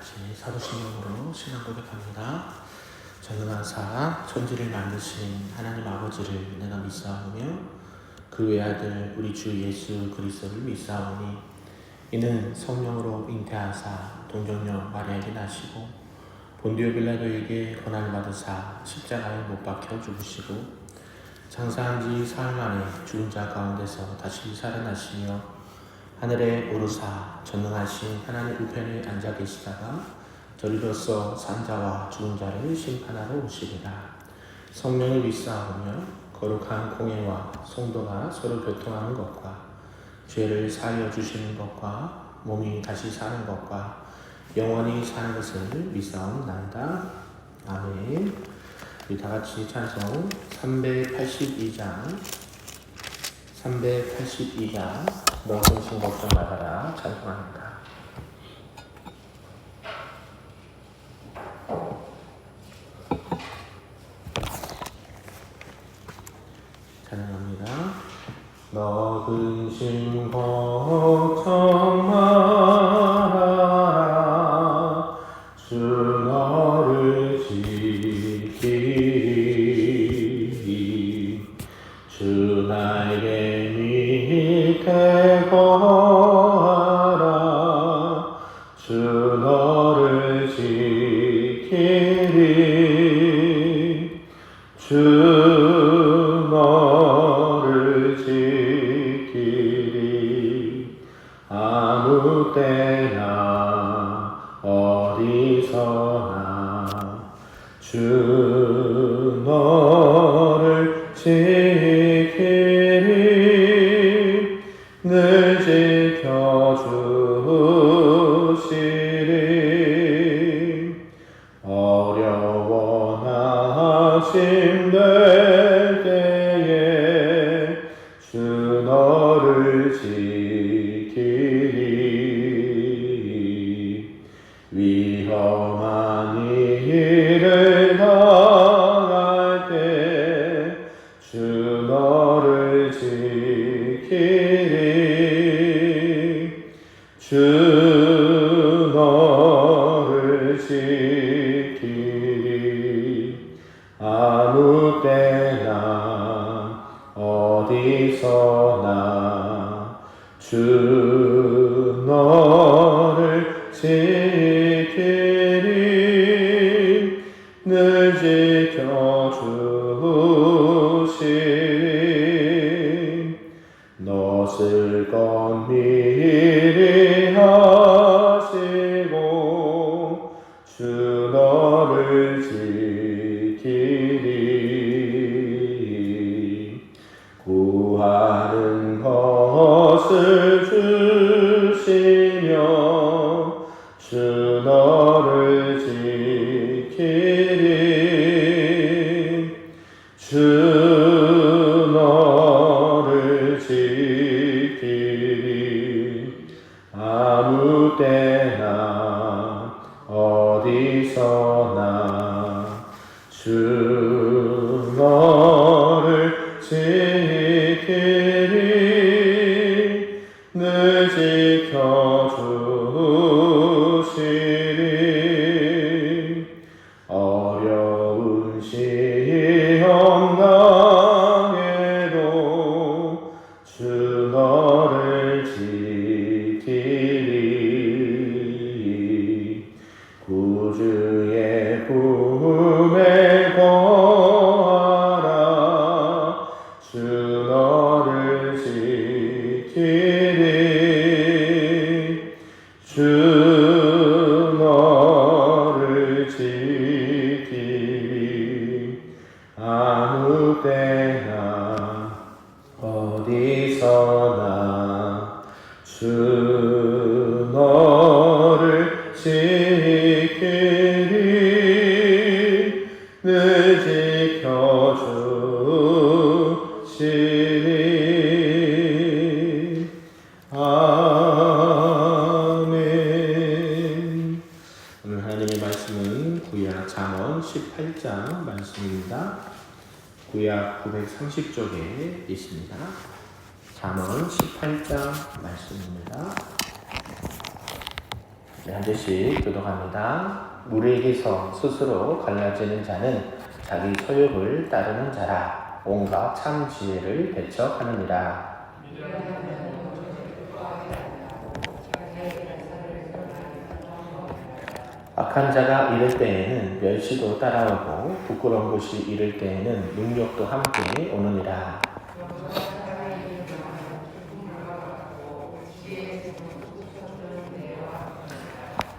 같이 사도신경으로 신앙 고백합니다. 전능하사 천지를 만드신 하나님 아버지를 내가 믿사오며 그 외아들 우리 주 예수 그리스도를 믿사오니 이는 성령으로 잉태하사 동정녀 마리아에게 나시고 본디오 빌라도에게 고난을 받으사 십자가에 못 박혀 죽으시고 장사한 지 사흘 만에 죽은 자 가운데서 다시 살아나시며 하늘에 오르사 전능하신 하나님 우편에 앉아 계시다가 저리로서 산자와 죽은 자를 심판하러 오시리라. 성령을 믿사오며 거룩한 공예와 성도가 서로 교통하는 것과 죄를 사하여 주시는 것과 몸이 다시 사는 것과 영원히 사는 것을 믿사옵나이다. 아멘. 우리 다같이 찬송 382장 너 근심 걱정 말아라 찬송합니다. 찬양합니다. 너 근심 걱정 말아라 주 너를 지키리 주 나에게 밑에 거하라 주 너를 지키리 주 너를 지키리 아무 때나 어디서나 주 너를 지키리 늘 지켜주시리 어려워 낙심될 때에 주 너를 지키리 위험한 일을 당할 때 주 너를 지키리 주 너를 지키리 아무 때나 어디서나 주 너를 지키리 늘 지켜주시리 너 쓸 것 미리 하시고 주 너를 지키리 구하는 것을 주시며 주 너를 지키리 주 너를 지키리 아무 때나 어디서나 주 너를 지키리 늘 지켜주시리 어려운 시험 당해도 주 너를 지키리 구주의 품에 거하라 주 너를 지키리 주 너를 지키리 아무 때나 어디서나 주 너를 지키리 늘 지켜주시리 아멘. 오늘 하나님의 말씀은 구약 잠언 18장 말씀입니다. 구약 930쪽에 있습니다. 잠언 18장 말씀입니다. 네, 한 절씩 교독합니다. 무리에게서 스스로 갈라지는 자는 자기 소욕을 따르는 자라. 온갖 참 지혜를 배척하느니라. 악한 자가 이를 때에는 멸시도 따라오고 부끄러운 것이 이를 때에는 능력도 함께 오느니라.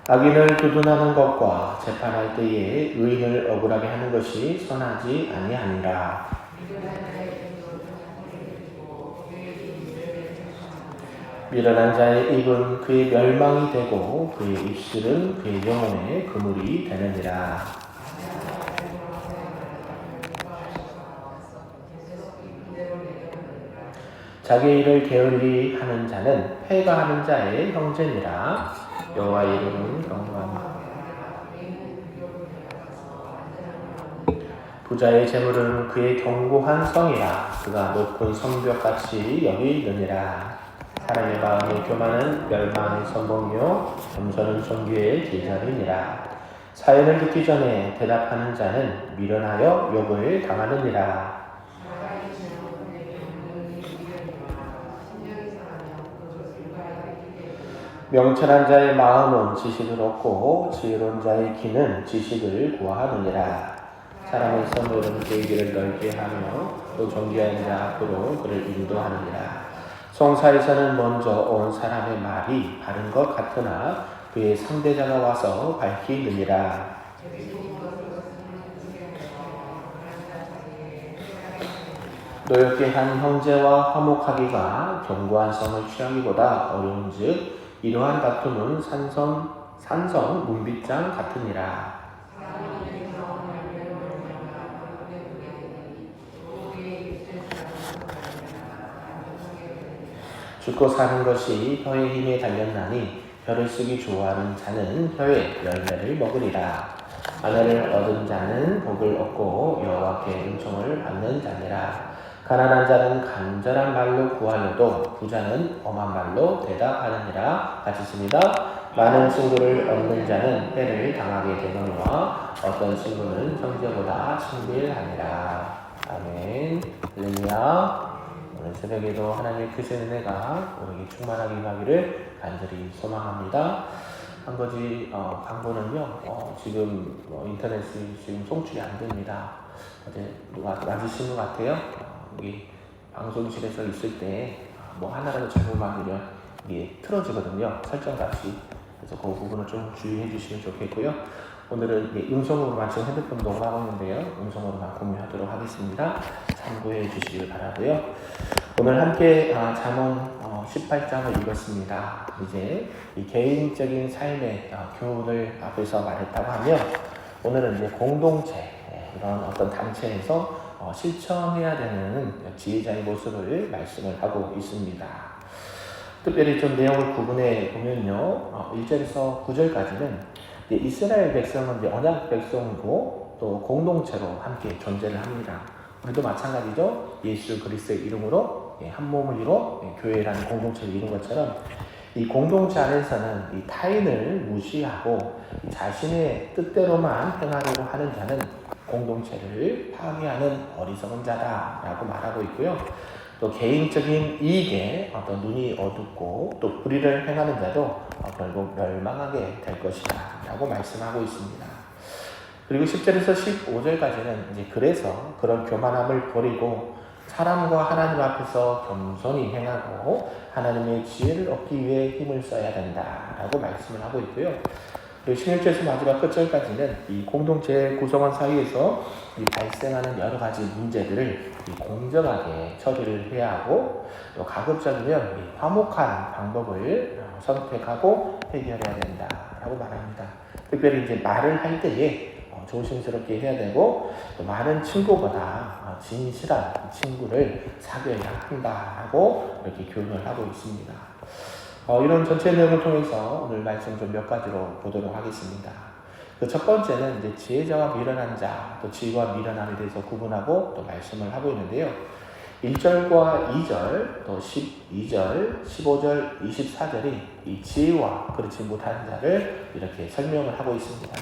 악인을 두둔하는 것과 재판할 때에 의인을 억울하게 하는 것이 선하지 아니하니라. 미련한 자의 입은 그의 멸망이 되고 그의 입술은 그의 영혼의 그물이 되느니라. 자기 일을 게을리 하는 자는 패가하는 자의 형제니라. 여호와의 이름은 경고하니 부자의 재물은 그의 견고한 성이라. 그가 높은 성벽같이 여기느니라. 사람의 마음의 교만은 멸망의 선봉이요 겸손은 존귀의 길자리니라. 사연을 듣기 전에 대답하는 자는 미련하여 욕을 당하느니라. 명철한 자의 마음은 지식을 얻고 지혜로운 자의 귀는 지식을 구하느니라. 사람의 선물은 그의 길을 넓게 하며 또 존귀한 자 앞으로 그를 인도하느니라. 성사에서는 먼저 온 사람의 말이 바른 것 같으나 그의 상대자가 와서 밝히느니라. 노엽게 한 형제와 화목하기가 견고한 성을 취하기보다 어려운즉 이러한 다툼은 산성 문빗장 같으니라. 죽고 사는 것이 혀의 힘에 달렸나니 혀를 쓰기 좋아하는 자는 혀의 열매를 먹으리라. 아내를 얻은 자는 복을 얻고 여호와께 은총을 받는 자니라. 가난한 자는 간절한 말로 구하여도 부자는 엄한 말로 대답하느니라. 같이 있습니다. 많은 친구를 얻는 자는 해를 당하게 되거니와 어떤 친구는 형제보다 친밀하니라. 아멘. 할렐루야. 오늘 새벽에도 하나님의 크신 은혜가 우리에게 충만하게 임하기를 간절히 소망합니다. 한 가지 광고는요. 지금 인터넷이 지금 송출이 안 됩니다. 어제 누가 맞으신 것 같아요. 여기 방송실에서 있을 때 뭐 하나라도 잘못 맞으면 이게 틀어지거든요. 설정값이. 그래서 그 부분을 좀 주의해 주시면 좋겠고요. 오늘은 음성으로만 지금 핸드폰 녹음하고 있는데요. 음성으로만 공유하도록 하겠습니다. 참고해 주시길 바라고요. 오늘 함께 잠언 18장을 읽었습니다. 이제 이 개인적인 삶의 교훈을 앞에서 말했다고 하면 오늘은 이제 공동체 이런 어떤 단체에서 실천해야 되는 지혜자의 모습을 말씀을 하고 있습니다. 특별히 좀 내용을 구분해 보면요. 1절에서 9절까지는 이스라엘 백성은 이제 언약 백성이고 또 공동체로 함께 존재를 합니다. 우리도 마찬가지죠. 예수 그리스도의 이름으로 한 몸을 이뤄 교회라는 공동체를 이룬 것처럼 이 공동체 안에서는 이 타인을 무시하고 자신의 뜻대로만 행하려고 하는 자는 공동체를 파괴하는 어리석은 자다라고 말하고 있고요. 또 개인적인 이익에 어떤 눈이 어둡고 또 불의를 행하는 자도 결국 멸망하게 될 것이다 라고 말씀하고 있습니다. 그리고 10절에서 15절까지는 이제 그래서 그런 교만함을 버리고 사람과 하나님 앞에서 겸손히 행하고 하나님의 지혜를 얻기 위해 힘을 써야 된다라고 말씀을 하고 있고요. 16절에서 마지막 끝절까지는 이 공동체 구성원 사이에서 이 발생하는 여러 가지 문제들을 공정하게 처리를 해야 하고 또 가급적이면 화목한 방법을 선택하고 해결해야 된다라고 말합니다. 특별히 이제 말을 할 때에 조심스럽게 해야 되고 또 많은 친구보다 진실한 친구를 사귀어야 한다라고 이렇게 교훈을 하고 있습니다. 이런 전체 내용을 통해서 오늘 말씀 좀 몇 가지로 보도록 하겠습니다. 그 첫 번째는 이제 지혜자와 미련한 자, 또 지혜와 미련함에 대해서 구분하고 또 말씀을 하고 있는데요. 1절과 2절, 또 12절, 15절, 24절이 이 지혜와 그렇지 못한 자를 이렇게 설명을 하고 있습니다.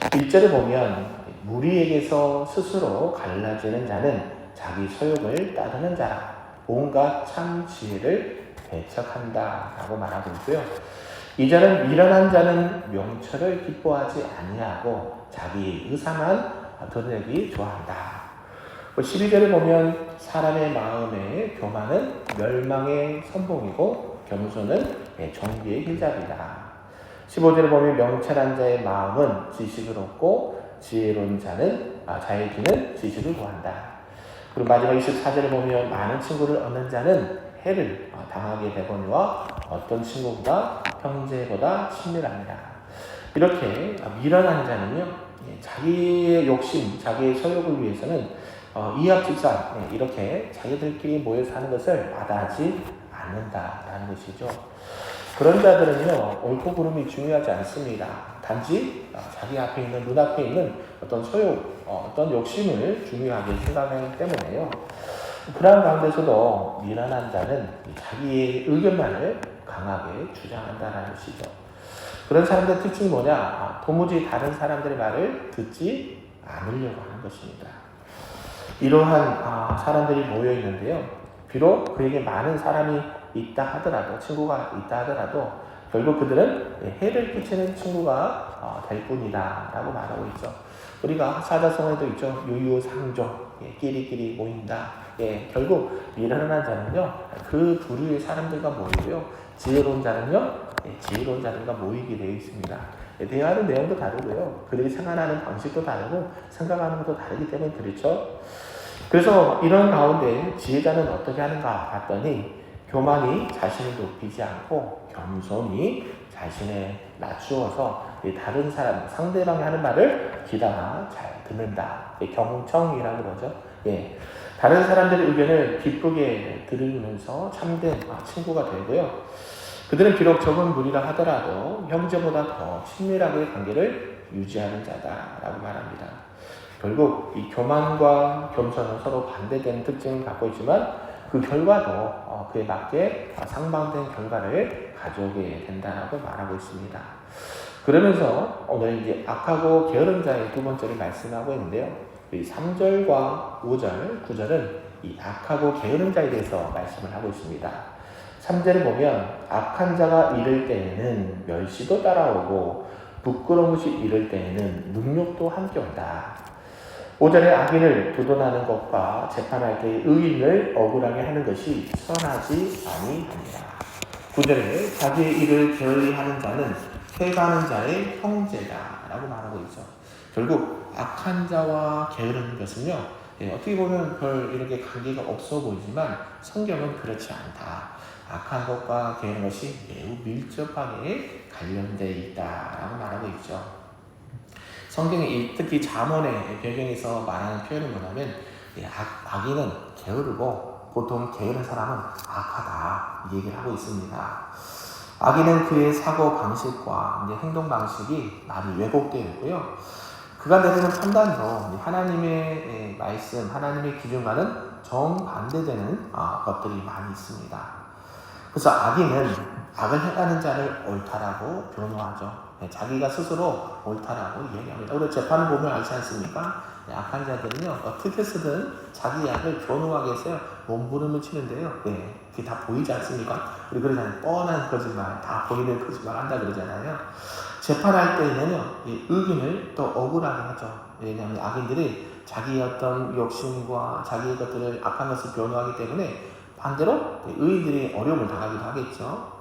1절에 보면 무리에게서 스스로 갈라지는 자는 자기 소욕을 따르는 자라 온갖 참 지혜를 배척한다 라고 말하고 있고요. 2절은 미련한 자는 명철을 기뻐하지 아니하고 자기 의사만 드러내기 좋아한다. 12절에 보면 사람의 마음에 교만은 멸망의 선봉이고 겸손은 정비의 길잡이다. 15절에 보면 명철한 자의 마음은 지식을 얻고 지혜로운 자의 귀는 지식을 구한다. 그리고 마지막 24절에 보면 많은 친구를 얻는 자는 해를 당하게 되거니와 어떤 친구보다 형제보다 친밀합니다. 이렇게 미련한 자는요, 자기의 욕심, 자기의 소욕을 위해서는 이합집산 이렇게 자기들끼리 모여 사는 것을 마다하지 않는다라는 것이죠. 그런 자들은요, 옳고 그름이 중요하지 않습니다. 단지 자기 앞에 있는, 눈앞에 있는 어떤 소욕, 어떤 욕심을 중요하게 생각하기 때문에요. 그러한 가운데서도 미련한 자는 자기의 의견만을 강하게 주장한다는 것이죠. 그런 사람들의 특징이 뭐냐? 도무지 다른 사람들의 말을 듣지 않으려고 하는 것입니다. 이러한 사람들이 모여 있는데요. 비록 그에게 많은 사람이 있다 하더라도, 친구가 있다 하더라도 결국 그들은 해를 끼치는 친구가 될 뿐이다 라고 말하고 있죠. 우리가 사자성어에도 있죠. 유유상종, 끼리끼리 모인다. 결국 미련한 자는요, 그 부류의 사람들과 모이고요. 지혜로운 자는요, 지혜로운 자들과 모이게 되어 있습니다. 대화하는 내용도 다르고요. 그들이 생활하는 방식도 다르고 생각하는 것도 다르기 때문에 그렇죠. 그래서 이런 가운데 지혜자는 어떻게 하는가 봤더니 교만이 자신을 높이지 않고 겸손히 자신을 낮추어서 다른 사람, 상대방이 하는 말을 귀담아 잘 듣는다. 경청이라고 그러죠. 다른 사람들의 의견을 기쁘게 들으면서 참된 친구가 되고요. 그들은 비록 적은 무리라 하더라도 형제보다 더 친밀하게 관계를 유지하는 자다라고 말합니다. 결국 이 교만과 겸손은 서로 반대되는 특징을 갖고 있지만 그 결과도 그에 맞게 상반된 결과를 가져오게 된다라고 말하고 있습니다. 그러면서 오늘 이제 악하고 게으른 자의 두 번째를 말씀하고 있는데요. 이 3절과 5절, 9절은 이 악하고 게으른 자에 대해서 말씀을 하고 있습니다. 3절에 보면 악한 자가 이를 때에는 멸시도 따라오고 부끄러운 것이 이를 때에는 능욕도 함께 온다. 5절에 악인을 두둔하는 것과 재판할 때의 의인을 억울하게 하는 것이 선하지 아니하니라. 9절에 자기의 일을 게을리 하는 자는 회개하는 자의 형제다라고 말하고 있죠. 결국 악한 자와 게으른 것은요, 어떻게 보면 별 이렇게 관계가 없어 보이지만 성경은 그렇지 않다. 악한 것과 게으른 것이 매우 밀접하게 관련되어 있다라고 말하고 있죠. 성경이 특히 잠언의 배경에서 말하는 표현은 뭐냐면 악인은 게으르고 보통 게으른 사람은 악하다 이 얘기를 하고 있습니다. 악인은 그의 사고 방식과 행동 방식이 많이 왜곡되어 있고요. 그가 내리는 판단도 하나님의 말씀, 하나님의 기준과는 정반대되는 것들이 많이 있습니다. 그래서 악인은 악을 행하는 자를 옳다라고 변호하죠. 자기가 스스로 옳다라고 얘기합니다. 우리 재판을 보면 알지 않습니까? 악한 자들은요, 어떻게 해서든 자기 악을 변호하기 위해서 몸부림을 치는데요. 그게 다 보이지 않습니까? 우리 그러잖아요. 뻔한 거짓말, 다 보이는 거짓말 한다 그러잖아요. 재판할 때에는요, 이 의견을 또 억울하게 하죠. 왜냐하면 악인들이 자기의 어떤 욕심과 자기의 것들을 악한 것을 변호하기 때문에 반대로 의인들이 어려움을 당하기도 하겠죠.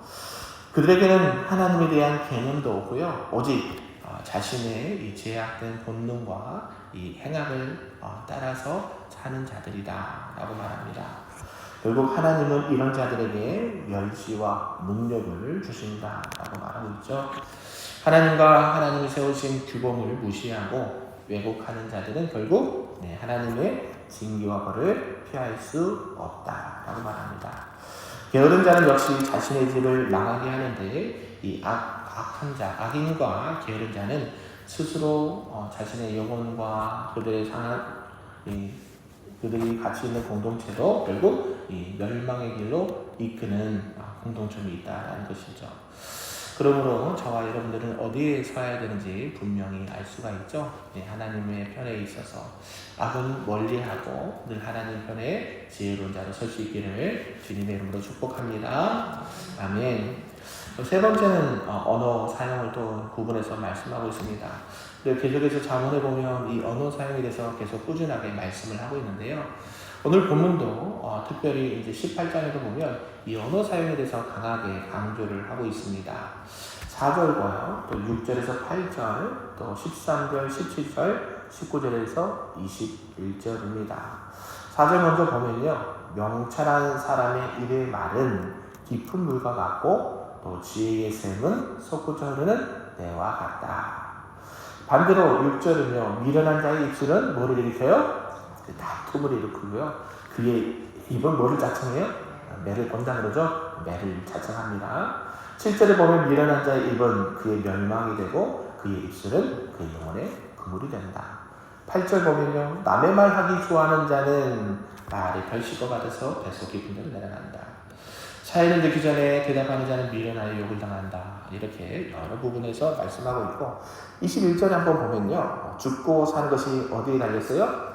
그들에게는 하나님에 대한 개념도 없고요. 오직 자신의 이 제약된 본능과 이 행악을 따라서 사는 자들이다라고 말합니다. 결국 하나님은 이런 자들에게 멸시와 능력을 주신다라고 말하고 있죠. 하나님과 하나님이 세우신 규범을 무시하고 왜곡하는 자들은 결국 하나님의 징계와 벌을 피할 수 없다라고 말합니다. 게으른 자는 역시 자신의 집을 망하게 하는데 이 악한 자, 악인과 게으른 자는 스스로 자신의 영혼과 그들의 상한 그들이 같이 있는 공동체도 결국 이 멸망의 길로 이끄는 공동점이 있다라는 것이죠. 그러므로 저와 여러분들은 어디에 서야 되는지 분명히 알 수가 있죠. 하나님의 편에 있어서 악은 멀리하고 늘 하나님 편에 지혜로운 자로 설 수 있기를 주님의 이름으로 축복합니다. 아멘. 세 번째는 언어 사용을 또 구분해서 말씀하고 있습니다. 계속해서 자문해 보면 이 언어 사용에 대해서 계속 꾸준하게 말씀을 하고 있는데요. 오늘 본문도 특별히 이제 18장에도 보면 이 언어 사용에 대해서 강하게 강조를 하고 있습니다. 4절과요, 또 6절에서 8절, 또 13절, 17절, 19절에서 21절입니다. 4절 먼저 보면요, 명철한 사람의 입의 말은 깊은 물과 같고 또 지혜의 샘은 솟구쳐 흐르는 내와 같다. 반대로 6절은요, 미련한 자의 입술은 뭐를 일으켜요? 다툼을 일으키고요. 그의 입은 뭐를 자청해요? 매를 건다 그러죠? 매를 자청합니다. 7절에 보면 미련한 자의 입은 그의 멸망이 되고 그의 입술은 그의 영혼의 그물이 된다. 8절 보면요, 남의 말 하기 좋아하는 자는 말이 별식과 같아서 뱃속 깊은 데로 내려간다. 사연을 듣기 전에 대답하는 자는 미련하여 욕을 당한다. 이렇게 여러 부분에서 말씀하고 있고, 21절에 한번 보면요, 죽고 사는 것이 어디에 달렸어요?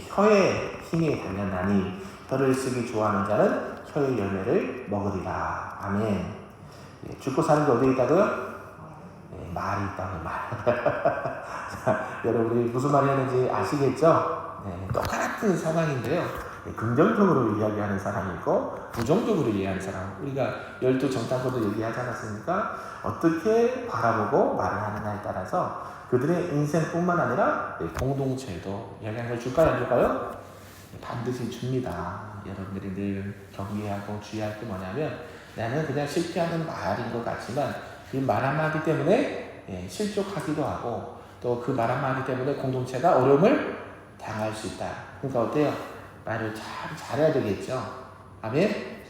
혀의 힘이 달렸나니 혀를 쓰기 좋아하는 자는 혀의 열매를 먹으리라. 아멘. 죽고 사는 게 어디에 있다고요? 말이 있다고요. 말. 자, 여러분이 무슨 말이 하는지 아시겠죠? 똑같은 상황인데요. 긍정적으로 이야기하는 사람이 있고 부정적으로 이해하는 사람. 우리가 12정탐꾼도 얘기하지 않았습니까? 어떻게 바라보고 말을 하느냐에 따라서 그들의 인생뿐만 아니라 공동체도 영향을 줄까요? 안 줄까요? 반드시 줍니다. 여러분들이 늘 경계하고 주의할 게 뭐냐면, 나는 그냥 쉽게 하는 말인 것 같지만 그 말 한마디 때문에 실족하기도 하고 또 그 말 한마디 때문에 공동체가 어려움을 당할 수 있다. 그러니까 어때요? 말을 잘해야 되겠죠. 아멘?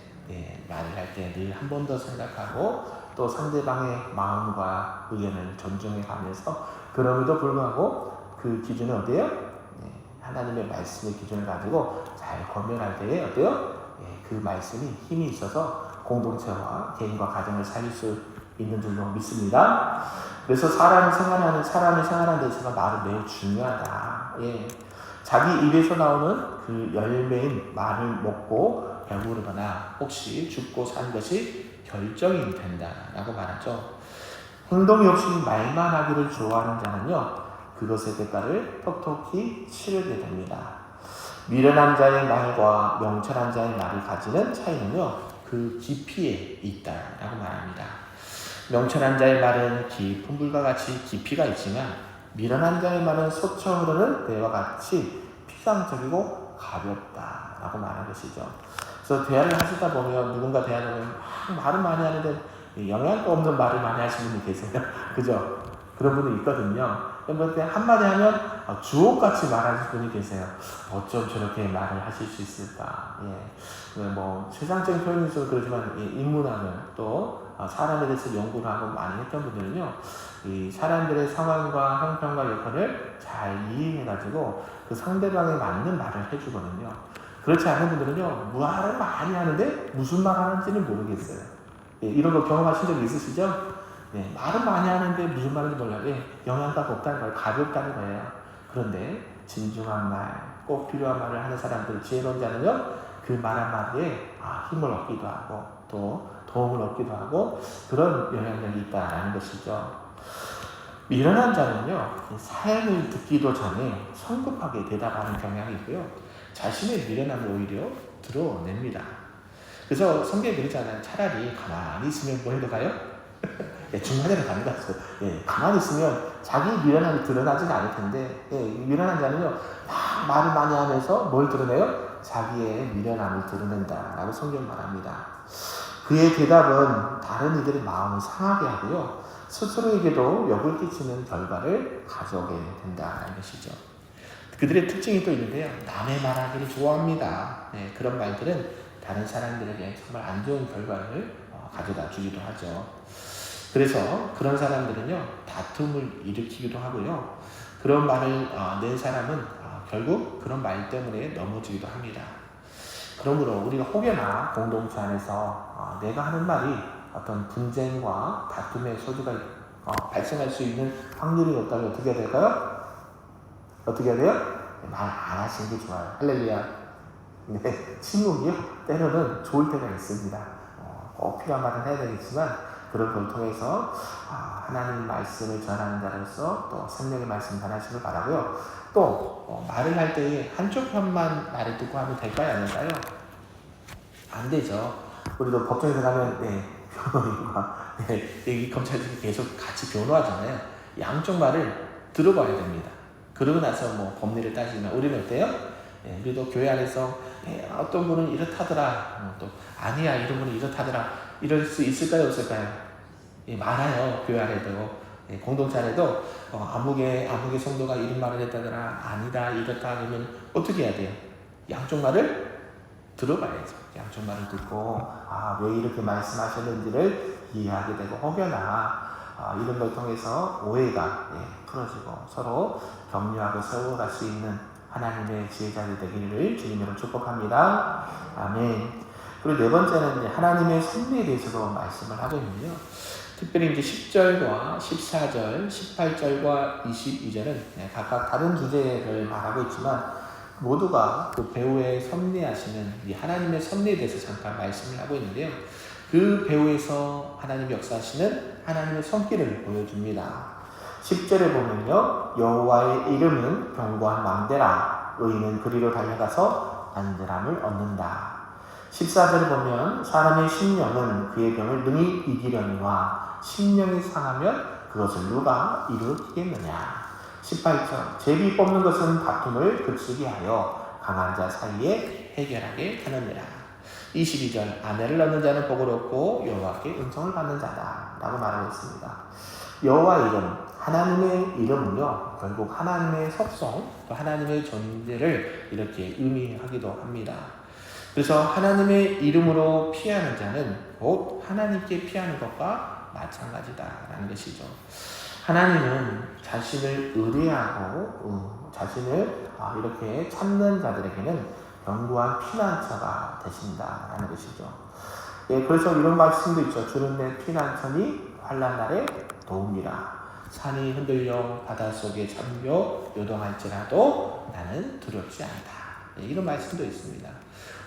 말을 할 때 늘 한 번 더 생각하고 또 상대방의 마음과 의견을 존중해 가면서, 그럼에도 불구하고 그 기준은 어때요? 하나님의 말씀의 기준을 가지고 잘 권면할 때에 어때요? 그 말씀이 힘이 있어서 공동체와 개인과 가정을 살릴 수 있는 줄로 믿습니다. 그래서 사람이 생활하는 데 있어서 말은 매우 중요하다. 자기 입에서 나오는 그 열매인 말을 먹고 배부르거나 혹시 죽고 산 것이 결정이 된다라고 말하죠. 행동이 없이 말만 하기를 좋아하는 자는요, 그것의 대가를 톡톡히 치르게 됩니다. 미련한 자의 말과 명철한 자의 말을 가지는 차이는요, 그 깊이에 있다라고 말합니다. 명철한 자의 말은 깊은 물과 같이 깊이가 있지만 미련한 자의 말은 솟쳐 흐르는 배와 같이 피상적이고 가볍다라고 말하는 것이죠. 그래서 대화를 하시다 보면 누군가 대화를 말은 많이 하는데 영향도 없는 말을 많이 하시는 분이 계세요. 그죠? 그런 분이 있거든요. 그런데 한마디 하면 주옥같이 말하시는 분이 계세요. 어쩜 저렇게 말을 하실 수 있을까? 뭐 세상적인 표현이 좀 그렇지만 인문학을 또 사람에 대해서 연구를 하고 많이 했던 분들은요, 이 사람들의 상황과 형편과 여건을 잘 이해해가지고 그 상대방에 맞는 말을 해주거든요. 그렇지 않은 분들은요, 말을 많이 하는데 무슨 말 하는지는 모르겠어요. 이런 거 경험하신 적 있으시죠? 말은 많이 하는데 무슨 말인지 몰라요. 영양가 없다는 거예요. 가볍다는 거예요. 그런데 진중한 말, 꼭 필요한 말을 하는 사람들, 지혜로운 자는요, 그 말 한마디에 힘을 얻기도 하고 또 도움을 얻기도 하고 그런 영향력이 있다라는 것이죠. 미련한 자는요, 사연을 듣기도 전에 성급하게 대답하는 경향이 있고요, 자신의 미련함을 오히려 드러냅니다. 그래서 성경에 그러잖아요. 차라리 가만히 있으면 뭐 해도 가요? 중간에는 가는 것 같아요. 가만히 있으면 자기 미련함이 드러나지는 않을 텐데, 미련한 자는요, 막 말을 많이 하면서 뭘 드러내요? 자기의 미련함을 드러낸다라고 성경 말합니다. 그의 대답은 다른 이들의 마음을 상하게 하고요, 스스로에게도 역을 끼치는 결과를 가져오게 된다는 것이죠. 그들의 특징이 또 있는데요, 남의 말하기를 좋아합니다. 그런 말들은 다른 사람들에게 정말 안 좋은 결과를 가져다 주기도 하죠. 그래서 그런 사람들은요, 다툼을 일으키기도 하고요, 그런 말을 낸 사람은 결국 그런 말 때문에 넘어지기도 합니다. 그러므로 우리가 혹여나 공동체 안에서 내가 하는 말이 어떤 분쟁과 다툼의 소지가 발생할 수 있는 확률이 높다면 어떻게 해야 될까요? 어떻게 해야 돼요? 말 안 하시는 게 좋아요. 할렐루야. 네, 침묵이요. 때로는 좋을 때가 있습니다. 꼭 필요한 말은 해야 되겠지만 그런 걸 통해서 하나님 말씀을 전하는 자로서 또 성령의 말씀 전하시길 바라고요. 또 말을 할 때에 한쪽 편만 말을 듣고 하면 될까요? 안 될까요? 안 되죠. 우리도 법정에서 가면 변호인과 이 검찰들이 계속 같이 변호하잖아요. 양쪽 말을 들어봐야 됩니다. 그러고 나서 뭐 법리를 따지면 우리는 어때요? 우리도 교회 안에서 어떤 분은 이렇다더라, 또 아니야 이런 분은 이렇다더라, 이럴 수 있을까요? 없을까요? 많아요. 교회 안에도 공동체 안에도 아무개 성도가 이런 말을 했다더라, 아니다 이렇다 하면 어떻게 해야 돼요? 양쪽 말을 들어봐야죠. 양쪽 말을 듣고 왜 이렇게 말씀하셨는지를 이해하게 되고 혹여나 이런 걸 통해서 오해가 풀어지고 서로 격려하고 세워갈 수 있는 하나님의 지혜자들이 되기를 주님으로 축복합니다. 아멘. 그리고 네 번째는 하나님의 섭리에 대해서도 말씀을 하고 있는데요. 특별히 이제 10절과 14절, 18절과 22절은 각각 다른 주제를 말하고 있지만 모두가 그 배후에 섭리하시는 이 하나님의 섭리에 대해서 잠깐 말씀을 하고 있는데요. 그 배후에서 하나님 역사하시는 하나님의 손길을 보여줍니다. 10절에 보면요. 여호와의 이름은 견고한 망대라. 의인은 그리로 달려가서 안전함을 얻는다. 14절에 보면 사람의 심령은 그의 병을 능히 이기려니와 심령이 상하면 그것을 누가 이루겠느냐. 18절 제비 뽑는 것은 다툼을 그치게 하여 강한 자 사이에 해결하게 하느니라. 22절 아내를 얻는 자는 복을 얻고 여호와께 은총을 받는 자다 라고 말하고 있습니다. 여호와 이름, 하나님의 이름은요 결국 하나님의 속성, 또 하나님의 존재를 이렇게 의미하기도 합니다. 그래서 하나님의 이름으로 피하는 자는 곧 하나님께 피하는 것과 마찬가지다라는 것이죠. 하나님은 자신을 의뢰하고 자신을 이렇게 찾는 자들에게는 견고한 피난처가 되신다라는 것이죠. 그래서 이런 말씀도 있죠. 주는 내 피난처니 환난 날에 도움이라. 산이 흔들려 바닷속에 잠겨 요동할지라도 나는 두렵지 않다. 이런 말씀도 있습니다.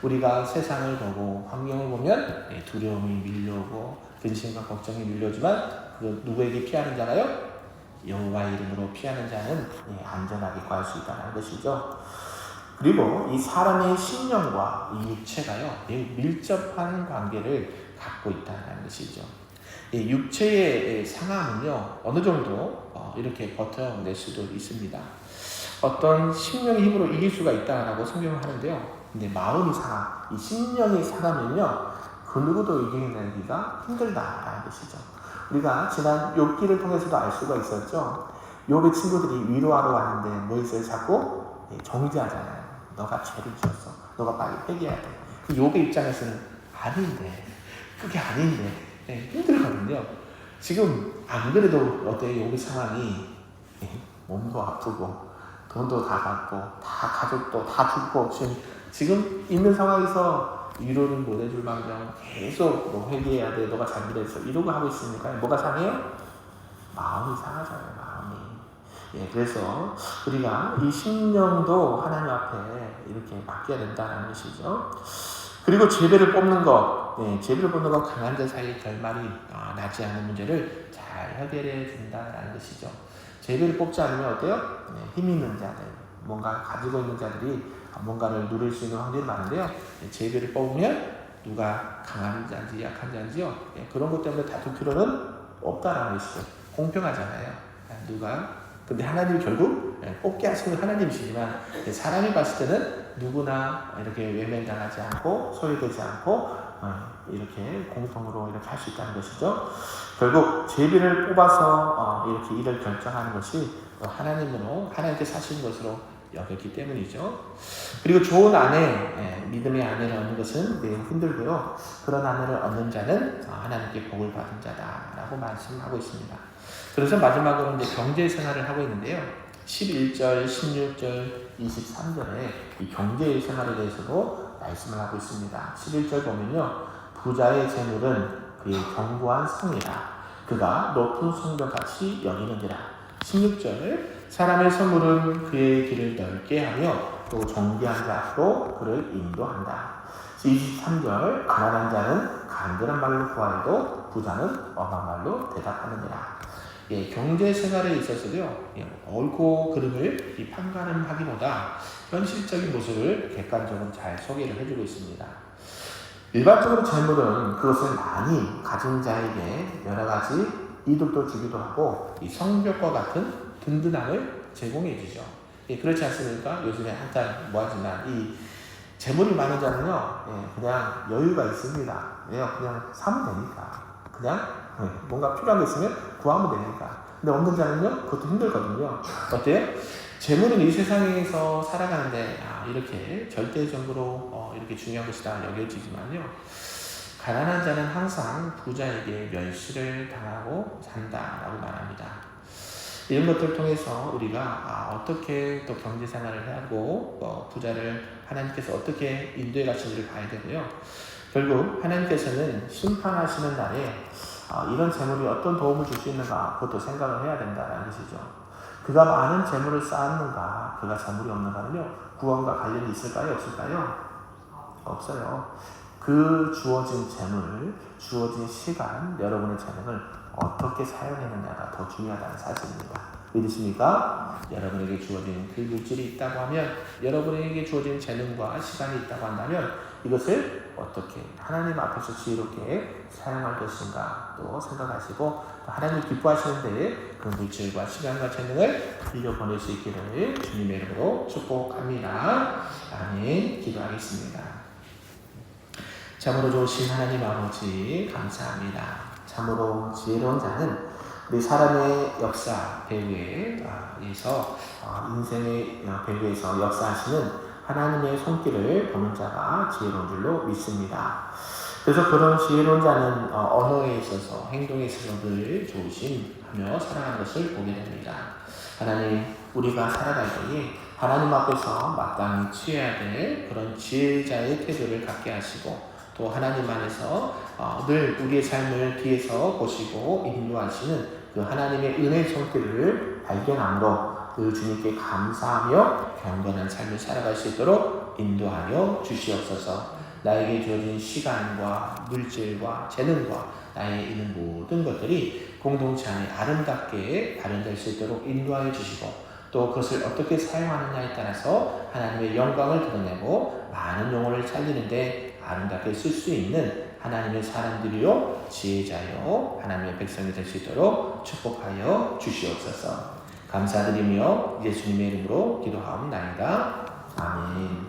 우리가 세상을 보고 환경을 보면 두려움이 밀려오고 근심과 걱정이 밀려오지만 누구에게 피하는 자가요? 여호와 이름으로 피하는 자는 안전하게 구할 수 있다는 것이죠. 그리고 이 사람의 심령과 이 육체가요 매우 밀접한 관계를 갖고 있다는 것이죠. 육체의 상함은요 어느 정도 이렇게 버텨낼 수도 있습니다. 어떤 심령의 힘으로 이길 수가 있다라고 성경을 하는데요. 근데 마음이 상함, 이 심령이 상하면요 그 누구도 이겨내기가 힘들다라는 것이죠. 우리가 지난 욥기를 통해서도 알 수가 있었죠. 욥의 친구들이 위로하러 왔는데 뭐 있어요? 자꾸 정죄하잖아요. 너가 죄를 지었어. 너가 빨리 회개해야 돼. 그 욥의 입장에서는 아닌데, 그게 아닌데 힘들거든요. 지금 안 그래도 어때요? 욥의 상황이 몸도 아프고 돈도 다 받고 다 가족도 다 죽고 지금 있는 상황에서 위로는 못 해줄 망정 계속 뭐 회개해야 돼. 너가 잘못했어. 이러고 하고 있으니까 뭐가 상해요? 마음이 상하잖아요. 마음이. 그래서 우리가 이 심령도 하나님 앞에 이렇게 맡겨야 된다는 것이죠. 그리고 제비를 뽑는 것, 제비를 뽑는 것 강한 자 사이의 결말이 나지 않는 문제를 잘 해결해 준다는 것이죠. 제비를 뽑지 않으면 어때요? 힘 있는 자들, 뭔가 가지고 있는 자들이 뭔가를 누릴 수 있는 확률이 많은데요. 제비를 뽑으면 누가 강한 자인지 약한 자인지요. 그런 것 때문에 다툴 필요는 없다라는 것이죠. 공평하잖아요. 근데 하나님이 결국 뽑게 하시는 하나님이시지만 사람이 봤을 때는 누구나 이렇게 외면당하지 않고 소외되지 않고 이렇게 공통으로 이렇게 할 수 있다는 것이죠. 결국 제비를 뽑아서 이렇게 일을 결정하는 것이 하나님으로 하나님께 사신 것으로 여겼기 때문이죠. 그리고 좋은 아내, 믿음의 아내를 얻는 것은 매우 힘들고요. 그런 아내를 얻는 자는 하나님께 복을 받은 자다라고 말씀하고 있습니다. 그래서 마지막으로 이제 경제 생활을 하고 있는데요. 11절, 16절, 23절에 이 경제 생활에 대해서도 말씀을 하고 있습니다. 11절 보면요. 부자의 재물은 그의 견고한 성이라 그가 높은 성벽같이 여기느니라. 16절 사람의 선물은 그의 길을 넓게 하며 또 정죄한 자 앞으로 그를 인도한다. 23절 가난한 자는 간절한 말로 구하여도 부자는 엄한 말로 대답하느니라. 경제 생활에 있어서도요, 옳고 그름을 판가름하기보다 현실적인 모습을 객관적으로 잘 소개를 해주고 있습니다. 일반적으로 재물은 그것을 많이 가진 자에게 여러 가지 이득도 주기도 하고 이 성벽과 같은 든든함을 제공해 주죠. 그렇지 않습니까? 요즘에 한참 뭐하지만 이 재물이 많은 자는요, 그냥 여유가 있습니다. 왜요? 그냥 사면 되니까. 그냥 뭔가 필요한 게 있으면 구하면 되니까. 근데 없는 자는요, 그것도 힘들거든요. 어때요? 재물은 이 세상에서 살아가는데 이렇게 절대적으로 이렇게 중요한 것이다 여겨지지만요, 가난한 자는 항상 부자에게 멸시를 당하고 산다라고 말합니다. 이런 것들을 통해서 우리가 어떻게 또 경제생활을 하고 부자를 하나님께서 어떻게 인도해 가시는지를 봐야 되고요. 결국 하나님께서는 심판하시는 날에 이런 재물이 어떤 도움을 줄 수 있는가 그것도 생각을 해야 된다는 것이죠. 그가 많은 재물을 쌓았는가 그가 재물이 없는가는요, 구원과 관련이 있을까요? 없을까요? 없어요. 그 주어진 재물, 주어진 시간, 여러분의 재능을 어떻게 사용했느냐가 더 중요하다는 사실입니다. 믿으십니까? 여러분에게 주어진 그 물질이 있다고 하면, 여러분에게 주어진 재능과 시간이 있다고 한다면 이것을 어떻게 하나님 앞에서 지혜롭게 사용할 것인가 또 생각하시고, 하나님 기뻐하시는데 그 물질과 시간과 재능을 빌려보낼 수 있기를 주님의 이름으로 축복합니다. 아멘. 기도하겠습니다. 참으로 좋으신 하나님 아버지 감사합니다. 참으로 지혜로운 자는 우리 사람의 역사 배후에서 인생의 배후에서 역사하시는 하나님의 손길을 보는 자가 지혜로운 줄로 믿습니다. 그래서 그런 지혜로운 자는 언어에 있어서 행동에 있어서 늘 좋으심하며 살아가는 것을 보게 됩니다. 하나님, 우리가 살아갈 때에 하나님 앞에서 마땅히 취해야 될 그런 지혜자의 태도를 갖게 하시고, 또 하나님 안에서 늘 우리의 삶을 뒤에서 보시고 인도하시는 그 하나님의 은혜의 손길을 발견함으로 그 주님께 감사하며 경건한 삶을 살아갈 수 있도록 인도하여 주시옵소서. 나에게 주어진 시간과 물질과 재능과 나의 있는 모든 것들이 공동체 안에 아름답게 발현될 수 있도록 인도하여 주시고, 또 그것을 어떻게 사용하느냐에 따라서 하나님의 영광을 드러내고 많은 영혼을 살리는데 아름답게 쓸 수 있는 하나님의 사람들이요 지혜자요 하나님의 백성이 될 수 있도록 축복하여 주시옵소서. 감사드리며 예수님의 이름으로 기도하옵나이다. 아멘.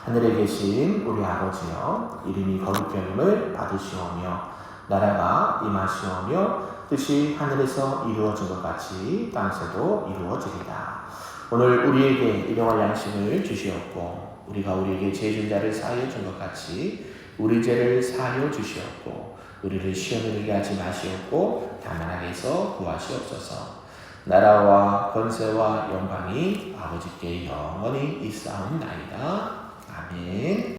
하늘에 계신 우리 아버지여, 이름이 거룩히 여김을 받으시오며 나라가 임하시오며 뜻이 하늘에서 이루어진 것 같이 땅에서도 이루어지리다. 오늘 우리에게 일용할 양식을 주시옵고, 우리가 우리에게 죄 진 자를 사하여 준 것 같이 우리 죄를 사하여 주시옵고, 우리를 시험에 들게 하지 마시옵고 다만 악에서 구하시옵소서. 나라와 권세와 영광이 아버지께 영원히 있사옵나이다. 아멘.